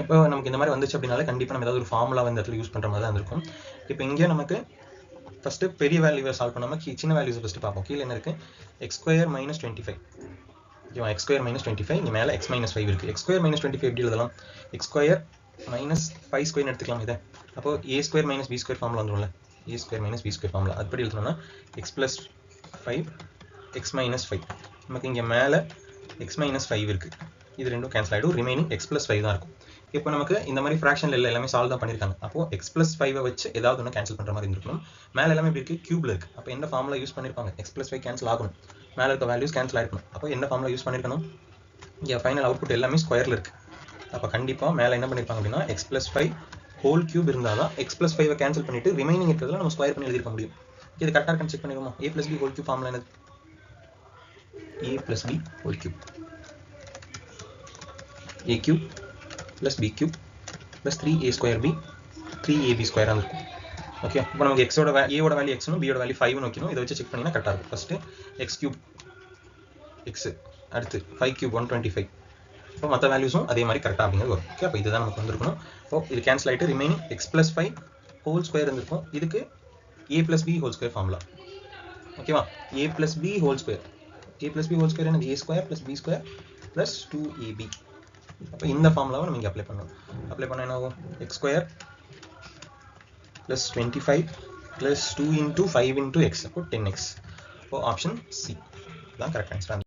இப்போ நமக்கு இந்த மாதிரி வந்துச்சு அப்படின்னாலே கண்டிப்பாக நம்ம ஏதாவது ஒரு ஃபார்முலா இந்த இடத்துல யூஸ் பண்ணுற மாதிரி தான் இருக்கும். இப்போ இங்கே நமக்கு ஃபஸ்ட்டு பெரிய வேல்யூவை சால்வ் பண்ணாமல் சின்ன வேல்யூஸை ஃபஸ்ட்டு பார்ப்போம். கீழே என்ன இருக்குது, எக்ஸ் ஸ்கொயர் மைனஸ் 25. ஓகேவா, எக்ஸ் ஸ்கொயர் மைனஸ் 25, இங்கே மேலே எக்ஸ் மைனஸ் 5 இருக்குது. எக்ஸ் ஸ்கொயர் மைனஸ் 25 எப்படி எழுதலாம், எக்ஸ் ஸ்கொயர் மைனஸ் 5 ஸ்கொயர்னு எடுத்துக்கலாம். இதை அப்போ a square minus b square formula வந்துடும்ல, a square minus b square formula. அப்படி எழுதணும்னா எக்ஸ் ப்ளஸ் 5 எக்ஸ் மைனஸ் 5. நமக்கு இங்கே மேலே எக்ஸ் மைனஸ் 5 இருக்குது, இது ரெண்டும் கேன்சல் ஆகிடும், ரிமைனிங் எக்ஸ் ப்ளஸ் 5 தான் இருக்கும். இப்போ நமக்கு இந்த மாதிரி ஃப்ராக்ஷனில் இல்லை, எல்லாமே சால்வ் தான் பண்ணியிருக்காங்க. அப்போ எக்ஸ் ப்ளஸ் 5 வச்சு ஏதாவது ஒன்று கேன்சல் பண்ணுற மாதிரி இருந்திருக்கணும். மேலே எல்லாமே இப்படி இருக்குது, கியூப்ல இருக்குது. அப்போ என்ன ஃபார்முலா யூஸ் பண்ணியிருப்பாங்க, எக்ஸ் ப்ளஸ் 5 கேன்சல் ஆகணும், மேலே இருக்க வேல்யூஸ் கேன்சல் ஆகிருக்கணும். அப்போ என்ன ஃபார்முலா யூஸ் பண்ணியிருக்கணும், இங்கே ஃபைனல் அவுட்புட் எல்லாமே ஸ்கொயரில் இருக்குது. அப்போ கண்டிப்பாக மேலே என்ன பண்ணியிருப்பாங்க அப்படின்னா எக்ஸ் ப்ளஸ் 5 ஹோல் கியூப் இருந்தால் தான் எக்ஸ் ப்ளஸ் 5 கேன்சல் பண்ணிட்டு ரிமைனிங் இருக்கிறதுல நம்ம ஸ்கொயர் பண்ணி எழுதிருக்க முடியும். இது கரெக்டாக இருக்கான்னு செக் பண்ணிடுவோமா. A plus b whole cube formula என்னது, a plus b whole cube, a cube plus b cube plus 3a square b 3ab ஸ்கொயராக இருக்கும். ஓகே, இப்போ நமக்கு எக்ஸோட ஏவோட வேல்யூ எக்ஸ்னும் பியோட வேல்யூ 5னு வைக்கணும். இதை வச்சு செக் பண்ணிங்கன்னா கரெக்டாக இருக்கும். ஃபஸ்ட்டு எக்ஸ் கியூப் எக்ஸ், அடுத்து 5 கியூப் 125. இப்போ மற்ற வேல்யூஸும் அதே மாதிரி கரெக்டாக அப்படிங்கிறது வரும். ஓகே, அப்போ இதுதான் நமக்கு வந்திருக்கணும். இப்போ இது கேன்சல் ஆகிட்டு remaining x plus 5 whole square இருந்திருக்கும். இதுக்கு a plus b whole square formula. ஓகேவா, a plus b whole square, a plus b whole square என்னது, a square plus b square plus 2ab. அப்போ இந்த ஃபார்முலாவை நம்ம இங்கே அப்ளை பண்ணணும். அப்ளை பண்ண என்ன ஆகும், X square plus 25 plus 2 × 5 × x, அப்போ 10x. அப்போ ஆப்ஷன் சி தான் கரெக்ட் ஆன்சர்.